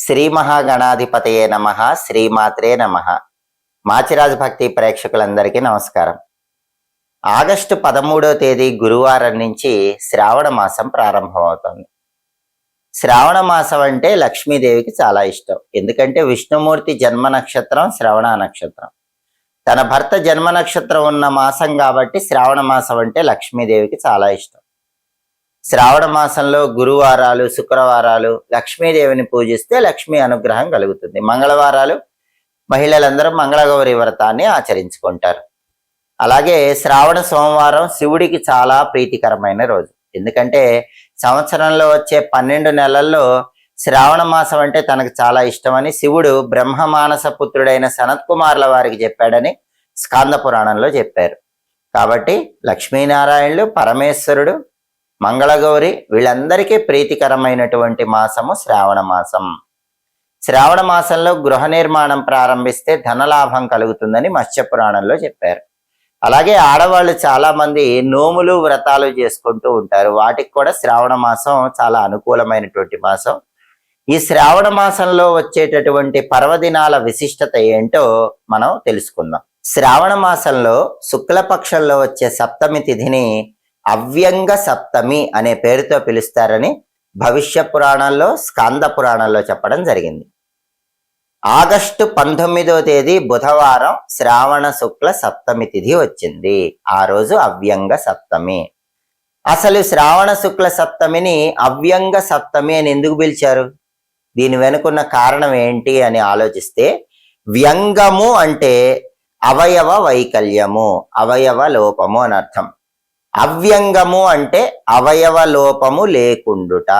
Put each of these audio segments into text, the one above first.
శ్రీ మహాగణాధిపతయే నమః. శ్రీమాత్రే నమః. మాచిరాజు భక్తి ప్రేక్షకులందరికీ నమస్కారం. ఆగస్టు 13వ తేదీ గురువారం నుంచి శ్రావణ మాసం ప్రారంభమవుతుంది. శ్రావణ మాసం అంటే లక్ష్మీదేవికి చాలా ఇష్టం. ఎందుకంటే విష్ణుమూర్తి జన్మ నక్షత్రం శ్రవణ నక్షత్రం. తన భర్త జన్మ నక్షత్రం ఉన్న మాసం కాబట్టి శ్రావణ మాసం అంటే లక్ష్మీదేవికి చాలా ఇష్టం. శ్రావణ మాసంలో గురువారాలు, శుక్రవారాలు లక్ష్మీదేవిని పూజిస్తే లక్ష్మీ అనుగ్రహం కలుగుతుంది. మంగళవారాలు మహిళలందరూ మంగళగౌరి వ్రతాన్ని ఆచరించుకుంటారు. అలాగే శ్రావణ సోమవారం శివుడికి చాలా ప్రీతికరమైన రోజు. ఎందుకంటే సంవత్సరంలో వచ్చే 12 నెలల్లో శ్రావణ మాసం అంటే తనకు చాలా ఇష్టమని శివుడు బ్రహ్మమానస పుత్రుడైన సనత్ కుమార్ల వారికి చెప్పాడని స్కాంద పురాణంలో చెప్పారు. కాబట్టి లక్ష్మీనారాయణులు, పరమేశ్వరుడు, మంగళగౌరి వీళ్ళందరికీ ప్రీతికరమైనటువంటి మాసము శ్రావణ మాసం. శ్రావణ మాసంలో గృహ నిర్మాణం ప్రారంభిస్తే ధనలాభం కలుగుతుందని మత్స్య పురాణంలో చెప్పారు. అలాగే ఆడవాళ్ళు చాలా మంది నోములు, వ్రతాలు చేసుకుంటూ ఉంటారు. వాటికి కూడా శ్రావణ మాసం చాలా అనుకూలమైనటువంటి మాసం. ఈ శ్రావణ మాసంలో వచ్చేటటువంటి పర్వదినాల విశిష్టత ఏంటో మనం తెలుసుకుందాం. శ్రావణ మాసంలో శుక్లపక్షంలో వచ్చే సప్తమి తిథిని అవ్యంగ సప్తమి అనే పేరుతో పిలుస్తారని భవిష్య పురాణంలో, స్కాంద పురాణంలో చెప్పడం జరిగింది. ఆగస్టు 19వ తేదీ బుధవారం శ్రావణ శుక్ల సప్తమి తిథి వచ్చింది. ఆ రోజు అవ్యంగ సప్తమి. అసలు శ్రావణ శుక్ల సప్తమిని అవ్యంగ సప్తమి అని ఎందుకు పిలిచారు? దీని వెనుకున్న కారణం ఏంటి అని ఆలోచిస్తే, వ్యంగము అంటే అవయవ వైకల్యము, అవయవ లోపము అని అర్థం. అవ్యంగము అంటే అవయవ లోపము లేకుండుట,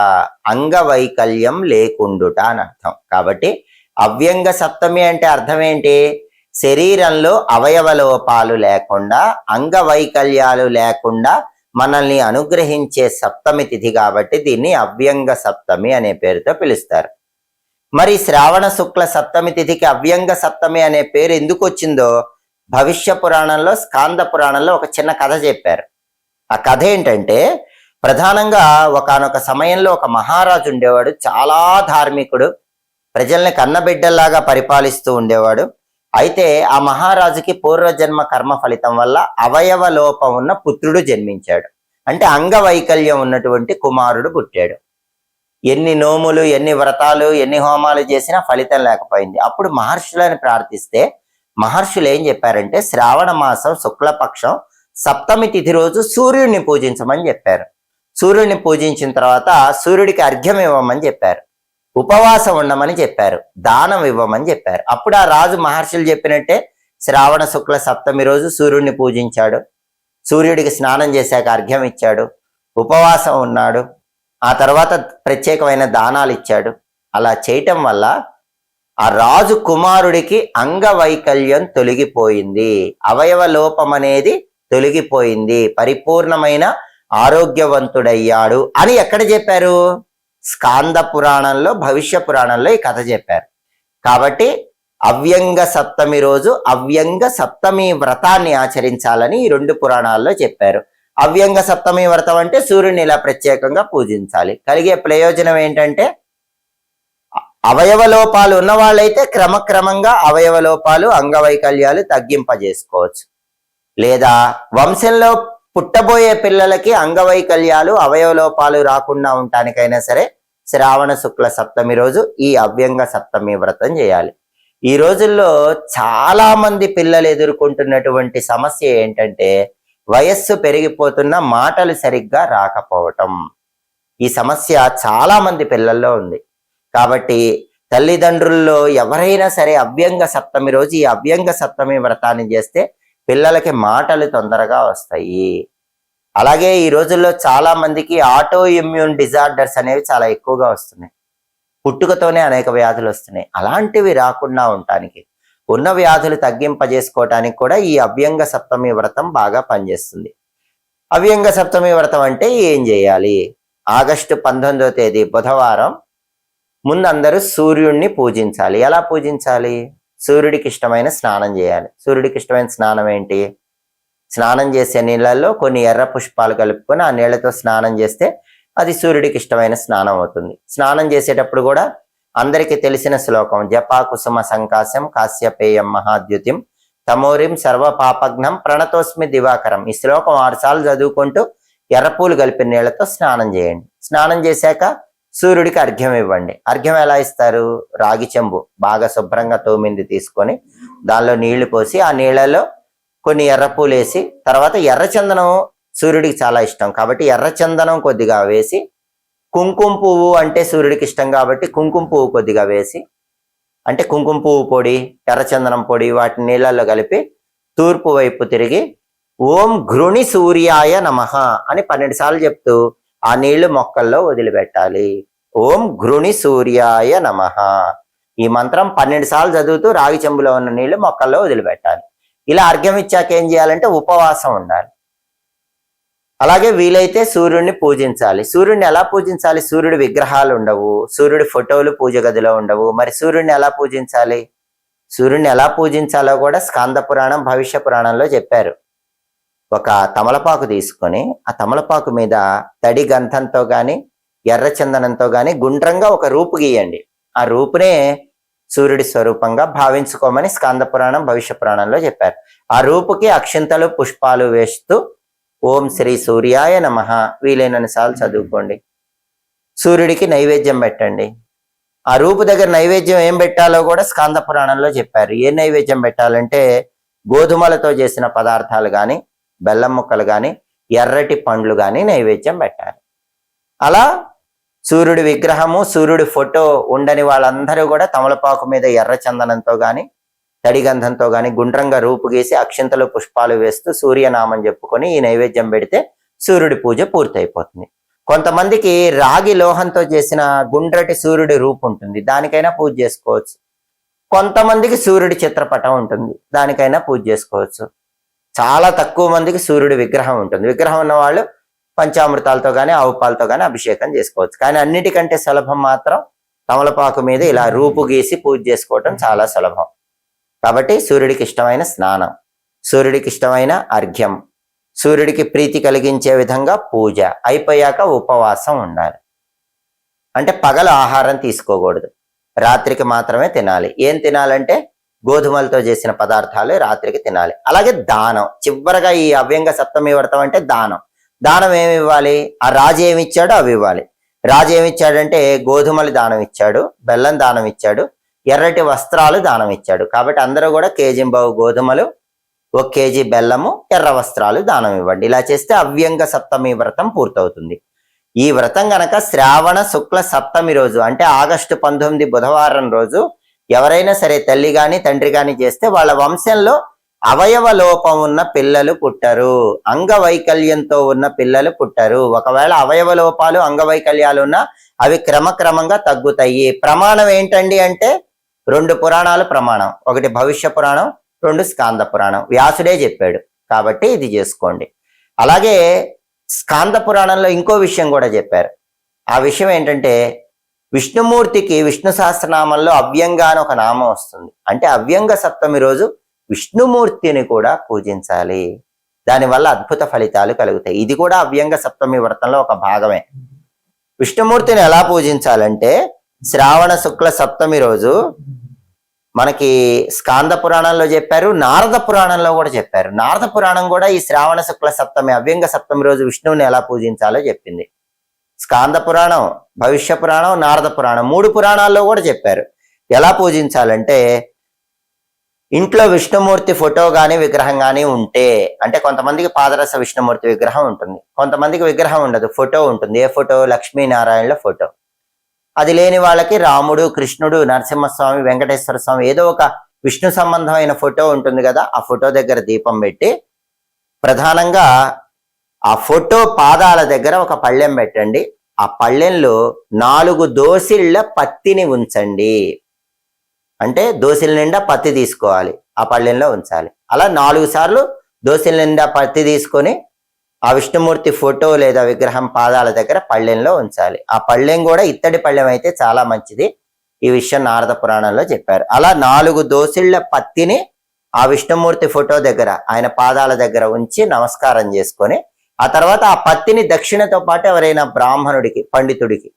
అంగవైకల్యం లేకుండుట అని అర్థం. కాబట్టి అవ్యంగ సప్తమి అంటే అర్థం ఏంటి? శరీరంలో అవయవ లోపాలు లేకుండా, అంగవైకల్యాలు లేకుండా మనల్ని అనుగ్రహించే సప్తమి తిథి కాబట్టి దీన్ని అవ్యంగ సప్తమి అనే పేరుతో పిలుస్తారు. మరి శ్రావణ శుక్ల సప్తమి తిథికి అవ్యంగ సప్తమి అనే పేరు ఎందుకు వచ్చిందో భవిష్య పురాణంలో, స్కాంద పురాణంలో ఒక చిన్న కథ చెప్పారు. ఆ కథ ఏంటంటే, ప్రధానంగా ఒకానొక సమయంలో ఒక మహారాజు ఉండేవాడు. చాలా ధార్మికుడు, ప్రజల్ని కన్నబిడ్డల్లాగా పరిపాలిస్తూ ఉండేవాడు. అయితే ఆ మహారాజుకి పూర్వజన్మ కర్మ ఫలితం వల్ల అవయవ లోపం ఉన్న పుత్రుడు జన్మించాడు. అంటే అంగవైకల్యం ఉన్నటువంటి కుమారుడు పుట్టాడు. ఎన్ని నోములు, ఎన్ని వ్రతాలు, ఎన్ని హోమాలు చేసినా ఫలితం లేకపోయింది. అప్పుడు మహర్షులని ప్రార్థిస్తే మహర్షులు ఏం చెప్పారంటే, శ్రావణ మాసం శుక్లపక్షం సప్తమి తిథి రోజు సూర్యుడిని పూజించమని చెప్పారు. సూర్యుడిని పూజించిన తర్వాత సూర్యుడికి అర్ఘ్యం ఇవ్వమని చెప్పారు, ఉపవాసం ఉండమని చెప్పారు, దానం ఇవ్వమని చెప్పారు. అప్పుడు ఆ రాజు మహర్షులు చెప్పినట్టే శ్రావణ శుక్ల సప్తమి రోజు సూర్యుడిని పూజించాడు. సూర్యుడికి స్నానం చేశాక అర్ఘ్యం ఇచ్చాడు, ఉపవాసం ఉన్నాడు, ఆ తర్వాత ప్రత్యేకమైన దానాలు ఇచ్చాడు. అలా చేయటం వల్ల ఆ రాజు కుమారుడికి అంగవైకల్యం తొలగిపోయింది, అవయవ లోపం అనేది తొలగిపోయింది, పరిపూర్ణమైన ఆరోగ్యవంతుడయ్యాడు అని ఎక్కడ చెప్పారు? స్కాంద పురాణంలో, భవిష్య పురాణంలో ఈ కథ చెప్పారు. కాబట్టి అవ్యంగ సప్తమి రోజు అవ్యంగ సప్తమి వ్రతాన్ని ఆచరించాలని ఈ 2 పురాణాల్లో చెప్పారు. అవ్యంగ సప్తమి వ్రతం అంటే సూర్యుని ఇలా ప్రత్యేకంగా పూజించాలి. కలిగే ప్రయోజనం ఏంటంటే, అవయవ లోపాలు ఉన్న వాళ్ళైతే క్రమక్రమంగా అవయవ లోపాలు, అంగవైకల్యాలు తగ్గింపజేసుకోవచ్చు. లేదా వంశంలో పుట్టబోయే పిల్లలకి అంగవైకల్యాలు, అవయవలోపాలు రాకుండా ఉండటానికైనా సరే శ్రావణ శుక్ల సప్తమి రోజు ఈ అవ్యంగ సప్తమి వ్రతం చేయాలి. ఈ రోజుల్లో చాలా మంది పిల్లలు ఎదుర్కొంటున్నటువంటి సమస్య ఏంటంటే, వయస్సు పెరిగిపోతున్న మాటలు సరిగ్గా రాకపోవటం. ఈ సమస్య చాలా మంది పిల్లల్లో ఉంది. కాబట్టి తల్లిదండ్రుల్లో ఎవరైనా సరే అవ్యంగ సప్తమి రోజు ఈ అవ్యంగ సప్తమి వ్రతాన్ని చేస్తే పిల్లలకి మాటలు తొందరగా వస్తాయి. అలాగే ఈ రోజుల్లో చాలా మందికి ఆటో ఇమ్యూన్ డిజార్డర్స్ అనేవి చాలా ఎక్కువగా వస్తున్నాయి. పుట్టుకతోనే అనేక వ్యాధులు వస్తున్నాయి. అలాంటివి రాకుండా ఉండటానికి, ఉన్న వ్యాధులు తగ్గింపజేసుకోవటానికి కూడా ఈ అవ్యంగ సప్తమి వ్రతం బాగా పనిచేస్తుంది. అవ్యంగ సప్తమి వ్రతం అంటే ఏం చేయాలి? ఆగస్టు 19వ తేదీ బుధవారం ముందు అందరూ సూర్యుడిని పూజించాలి. ఎలా పూజించాలి? సూర్యుడికి ఇష్టమైన స్నానం చేయాలి. సూర్యుడికి ఇష్టమైన స్నానం ఏంటి? స్నానం చేసే నీళ్ళల్లో కొన్ని ఎర్ర పుష్పాలు కలుపుకొని ఆ నీళ్లతో స్నానం చేస్తే అది సూర్యుడికి ఇష్టమైన స్నానం అవుతుంది. స్నానం చేసేటప్పుడు కూడా అందరికీ తెలిసిన శ్లోకం, జపా కుసుమ సంకాశం కాశ్యపేయం మహాద్యుతిం తమోరిం సర్వ పాపఘ్నం ప్రణతోస్మి దివాకరం. ఈ శ్లోకం 6 సార్లు చదువుకుంటూ ఎర్రపూలు కలిపిన నీళ్లతో స్నానం చేయండి. స్నానం చేశాక సూర్యుడికి అర్ఘ్యం ఇవ్వండి. అర్ఘ్యం ఎలా ఇస్తారు? రాగి చెంబు బాగా శుభ్రంగా తోమింది తీసుకొని దానిలో నీళ్లు పోసి ఆ నీళ్లలో కొన్ని ఎర్రపూలు వేసి, తర్వాత ఎర్రచందనం సూర్యుడికి చాలా ఇష్టం కాబట్టి ఎర్రచందనం కొద్దిగా వేసి, కుంకుమ పువ్వు అంటే సూర్యుడికి ఇష్టం కాబట్టి కుంకుమ పువ్వు కొద్దిగా వేసి, అంటే కుంకుమ పువ్వు పొడి, ఎర్రచందనం పొడి వాటిని నీళ్ళల్లో కలిపి తూర్పు వైపు తిరిగి ఓం ఘృణి సూర్యాయ నమః అని 12 సార్లు చెప్తూ ఆ నీళ్లు మొక్కల్లో వదిలిపెట్టాలి. ఓం ఘృణి సూర్యాయ నమః ఈ మంత్రం 12 సార్లు చదువుతూ రాగి చెంబులో ఉన్న నీళ్లు మొక్కల్లో వదిలిపెట్టాలి. ఇలా అర్ఘ్యం ఇచ్చాక ఏం చేయాలంటే ఉపవాసం ఉండాలి. అలాగే వీలైతే సూర్యుడిని పూజించాలి. సూర్యుడిని ఎలా పూజించాలి? సూర్యుడి విగ్రహాలు ఉండవు, సూర్యుడి ఫోటోలు పూజ గదిలో ఉండవు. మరి సూర్యుడిని ఎలా పూజించాలి? సూర్యుడిని ఎలా పూజించాలో కూడా స్కాంద పురాణం, భవిష్య పురాణంలో చెప్పారు. ఒక తమలపాకు తీసుకొని ఆ తమలపాకు మీద తడి గంధంతో గాని ఎర్రచందనంతో గాని గుండ్రంగా ఒక రూపు గీయండి. ఆ రూపునే సూర్యుడి స్వరూపంగా భావించుకోమని స్కాంద పురాణం, భవిష్య పురాణంలో చెప్పారు. ఆ రూపుకి అక్షింతలు, పుష్పాలు వేస్తూ ఓం శ్రీ సూర్యాయ నమః వీలైనన్ని సార్లు చదువుకోండి. సూర్యుడికి నైవేద్యం పెట్టండి. ఆ రూపు దగ్గర నైవేద్యం ఏం పెట్టాలో కూడా స్కాంద పురాణంలో చెప్పారు. ఏ నైవేద్యం పెట్టాలంటే గోధుమలతో చేసిన పదార్థాలు కానీ, బెల్లం ముక్కలు కానీ, ఎర్రటి పండ్లు కానీ నైవేద్యం పెట్టాలి. అలా సూర్యుడి విగ్రహము, సూర్యుడి ఫోటో ఉండని వాళ్ళందరూ కూడా తమలపాకు మీద ఎర్ర చందనంతో గాని, తడిగంధంతో గాని గుండ్రంగా రూపు గీసి అక్షింతలు, పుష్పాలు వేస్తూ సూర్యనామం చెప్పుకొని ఈ నైవేద్యం పెడితే సూర్యుడి పూజ పూర్తయిపోతుంది. కొంతమందికి రాగి లోహంతో చేసిన గుండ్రటి సూర్యుడి రూపు ఉంటుంది, దానికైనా పూజ చేసుకోవచ్చు. కొంతమందికి సూర్యుడి చిత్రపటం ఉంటుంది, దానికైనా పూజ చేసుకోవచ్చు. చాలా తక్కువ మందికి సూర్యుడి విగ్రహం ఉంటుంది. విగ్రహం ఉన్న వాళ్ళు పంచామృతాలతో కానీ, ఆవు పాలతో కానీ అభిషేకం చేసుకోవచ్చు. కానీ అన్నిటికంటే సులభం మాత్రం తమలపాకు మీద ఇలా రూపు గీసి పూజ చేసుకోవటం చాలా సులభం. కాబట్టి సూర్యుడికి ఇష్టమైన స్నానం, సూర్యుడికి ఇష్టమైన అర్ఘ్యం, సూర్యుడికి ప్రీతి కలిగించే విధంగా పూజ అయిపోయాక ఉపవాసం ఉండాలి. అంటే పగలు ఆహారం తీసుకోకూడదు, రాత్రికి మాత్రమే తినాలి. ఏం తినాలంటే గోధుమలతో చేసిన పదార్థాలు రాత్రికి తినాలి. అలాగే దానం, చివరగా ఈ అవ్యంగ సప్తమి వ్రతం అంటే దానం. దానం ఏమి ఇవ్వాలి? ఆ రాజు ఏమి ఇచ్చాడో అవి ఇవ్వాలి. రాజు ఏమి ఇచ్చాడంటే గోధుమలు దానం ఇచ్చాడు, బెల్లం దానం ఇచ్చాడు, ఎర్రటి వస్త్రాలు దానం ఇచ్చాడు. కాబట్టి అందరూ కూడా కేజీంబావు గోధుమలు, 1 కేజీ బెల్లము, ఎర్ర వస్త్రాలు దానం ఇవ్వండి. ఇలా చేస్తే అవ్యంగ సప్తమి వ్రతం పూర్తవుతుంది. ఈ వ్రతం గనక శ్రావణ శుక్ల సప్తమి రోజు అంటే ఆగస్టు 19 బుధవారం రోజు ఎవరైనా సరే తల్లి గాని తండ్రి గాని చేస్తే వాళ్ళ వంశంలో అవయవ లోపం ఉన్న పిల్లలు పుట్టరు, అంగవైకల్యంతో ఉన్న పిల్లలు పుట్టరు. ఒకవేళ అవయవ లోపాలు, అంగవైకల్యాలు ఉన్నా అవి క్రమక్రమంగా తగ్గుతాయి. ప్రమాణం ఏంటండి అంటే 2 పురాణాలు ప్రమాణం, ఒకటి భవిష్య పురాణం, 2 స్కాంద పురాణం. వ్యాసుడే చెప్పాడు కాబట్టి ఇది చేసుకోండి. అలాగే స్కాంద పురాణంలో ఇంకో విషయం కూడా చెప్పారు. ఆ విషయం ఏంటంటే విష్ణుమూర్తికి విష్ణు సహస్రనామంలో అవ్యంగ అని ఒక నామం వస్తుంది. అంటే అవ్యంగ సప్తమి రోజు విష్ణుమూర్తిని కూడా పూజించాలి, దానివల్ల అద్భుత ఫలితాలు కలుగుతాయి. ఇది కూడా అవ్యంగ సప్తమి వ్రతంలో ఒక భాగమే. విష్ణుమూర్తిని ఎలా పూజించాలంటే శ్రావణ శుక్ల సప్తమి రోజు మనకి స్కాంద పురాణంలో చెప్పారు, నారద పురాణంలో కూడా చెప్పారు. నారద పురాణం కూడా ఈ శ్రావణ శుక్ల సప్తమి అవ్యంగ సప్తమి రోజు విష్ణువుని ఎలా పూజించాలో చెప్పింది. స్కాంద పురాణం, భవిష్య పురాణం, నారద పురాణం 3 పురాణాల్లో కూడా చెప్పారు ఎలా పూజించాలంటే ఇంట్లో విష్ణుమూర్తి ఫోటో గాని విగ్రహం గాని ఉంటే, అంటే కొంతమందికి పాదరస విష్ణుమూర్తి విగ్రహం ఉంటుంది, కొంతమందికి విగ్రహం ఉండదు, ఫోటో ఉంటుంది. ఏ ఫోటో? లక్ష్మీనారాయణల ఫోటో. అది లేని వాళ్ళకి రాముడు, కృష్ణుడు, నరసింహస్వామి, వెంకటేశ్వర స్వామి ఏదో ఒక విష్ణు సంబంధమైన ఫోటో ఉంటుంది కదా, ఆ ఫోటో దగ్గర దీపం పెట్టి ప్రధానంగా ఆ ఫోటో పాదాల దగ్గర ఒక పళ్ళెం పెట్టండి. ఆ పళ్ళెంలో 4 దోసిళ్ల పత్తిని ఉంచండి. అంటే దోసిల నిండా పత్తి తీసుకోవాలి, ఆ పళ్ళెంలో ఉంచాలి. అలా 4 సార్లు దోసిల నిండా పత్తి తీసుకొని ఆ విష్ణుమూర్తి ఫోటో లేదా విగ్రహం పాదాల దగ్గర పళ్ళెంలో ఉంచాలి. ఆ పళ్ళెం కూడా ఇత్తడి పళ్ళెం అయితే చాలా మంచిది. ఈ విషయం నారద పురాణంలో చెప్పారు. అలా 4 దోసిళ్ల పత్తిని ఆ విష్ణుమూర్తి ఫోటో దగ్గర, ఆయన పాదాల దగ్గర ఉంచి నమస్కారం చేసుకొని ఆ తర్వాత ఆ పత్తిని దక్షిణతో పాటు ఎవరైనా బ్రాహ్మణుడికి, పండితుడికి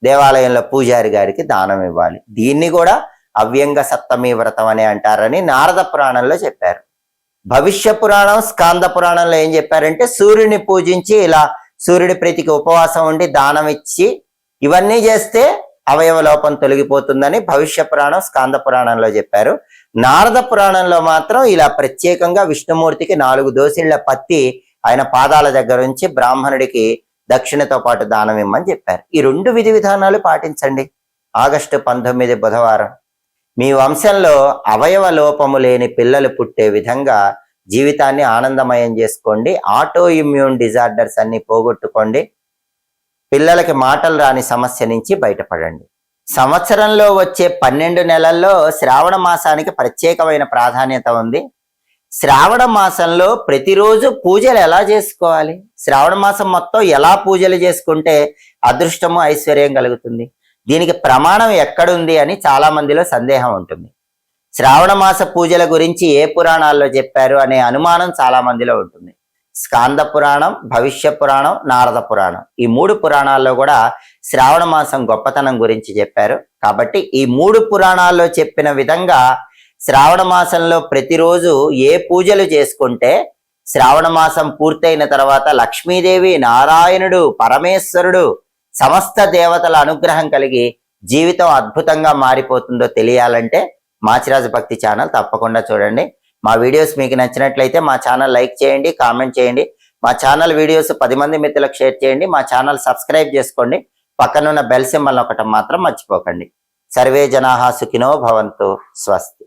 దేవాలయంలో పూజారి గారికి దానం ఇవ్వాలి. దీన్ని కూడా అవ్యంగ సప్తమి వ్రతం అని అంటారని నారద పురాణంలో చెప్పారు. భవిష్య పురాణం, స్కాంద పురాణంలో ఏం చెప్పారంటే సూర్యుని పూజించి ఇలా సూర్యుడి ప్రీతికి ఉపవాసం ఉండి దానం ఇచ్చి ఇవన్నీ చేస్తే అవయవ లోపం తొలగిపోతుందని భవిష్య పురాణం, స్కాంద పురాణంలో చెప్పారు. నారద పురాణంలో మాత్రం ఇలా ప్రత్యేకంగా విష్ణుమూర్తికి 4 దోసిళ్ల పత్తి ఆయన పాదాల దగ్గర నుంచి బ్రాహ్మణుడికి దక్షిణతో పాటు దానం ఇమ్మని చెప్పారు. ఈ 2 విధి విధానాలు పాటించండి. ఆగస్టు 19 బుధవారం మీ వంశంలో అవయవ లోపము లేని పిల్లలు పుట్టే విధంగా జీవితాన్ని ఆనందమయం చేసుకోండి. ఆటో ఇమ్యూన్ డిజార్డర్స్ అన్ని పోగొట్టుకోండి. పిల్లలకి మాటలు రాని సమస్య నుంచి బయటపడండి. సంవత్సరంలో వచ్చే 12 నెలల్లో శ్రావణ మాసానికి ప్రత్యేకమైన ప్రాధాన్యత ఉంది. శ్రావణ మాసంలో ప్రతిరోజు పూజలు ఎలా చేసుకోవాలి, శ్రావణ మాసం మొత్తం ఎలా పూజలు చేసుకుంటే అదృష్టము ఐశ్వర్యం కలుగుతుంది, దీనికి ప్రమాణం ఎక్కడుంది అని చాలా మందిలో సందేహం ఉంటుంది. శ్రావణ మాస పూజల గురించి ఏ పురాణాల్లో చెప్పారు అనే అనుమానం చాలా మందిలో ఉంటుంది. స్కాంద పురాణం, భవిష్య పురాణం, నారద పురాణం ఈ 3 పురాణాల్లో కూడా శ్రావణ మాసం గొప్పతనం గురించి చెప్పారు. కాబట్టి ఈ 3 పురాణాల్లో చెప్పిన విధంగా శ్రావణ మాసంలో ప్రతిరోజు ఏ పూజలు చేసుకుంటే శ్రావణ మాసం పూర్తయిన తర్వాత లక్ష్మీదేవి, నారాయణుడు, పరమేశ్వరుడు సమస్త దేవతల అనుగ్రహం కలిగి జీవితం అద్భుతంగా మారిపోతుందో తెలియాలంటే మాచిరాజు భక్తి ఛానల్ తప్పకుండా చూడండి. మా వీడియోస్ మీకు నచ్చినట్లయితే మా ఛానల్ లైక్ చేయండి, కామెంట్ చేయండి. మా ఛానల్ వీడియోస్ 10 మంది మిత్రులకు షేర్ చేయండి. మా ఛానల్ సబ్స్క్రైబ్ చేసుకోండి. పక్కనున్న బెల్ సింబల్ నొక్కటం మాత్రం మర్చిపోకండి. సర్వే జనాః సుఖినో భవంతు. స్వస్తి.